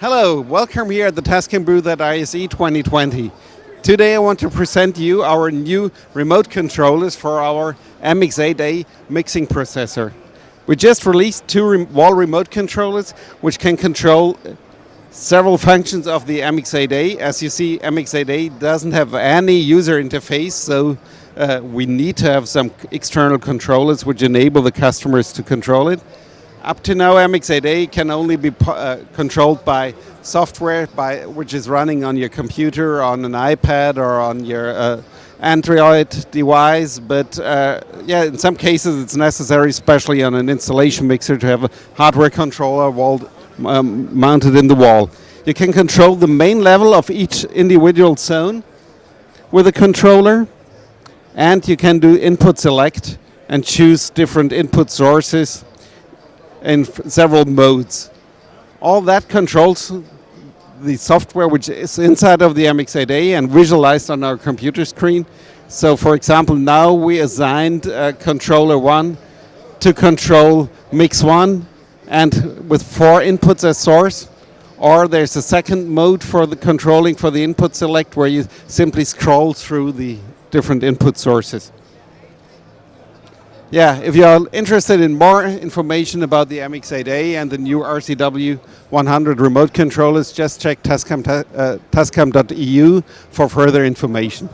Hello, welcome here at the TASCAM booth at ISE 2020. Today I want to present you our new remote controllers for our MX-8A mixing processor. We just released two wall remote controllers which can control several functions of the MX-8A. As you see, MX-8A doesn't have any user interface, so we need to have some external controllers which enable the customers to control it. Up to now, MX-8A can only be controlled by software which is running on your computer, on an iPad or on your Android device, but in some cases it's necessary, especially on an installation mixer, to have a hardware controller mounted in the wall. You can control the main level of each individual zone with a controller, and you can do input select and choose different input sources in several modes. All that controls the software which is inside of the MX-8A and visualized on our computer screen. So for example, now we assigned controller 1 to control mix 1 and with 4 inputs as source, or there's a second mode for the controlling for the input select where you simply scroll through the different input sources. Yeah, if you're interested in more information about the MX-8A and the new RCW-100 remote controllers, just check tascam.eu for further information.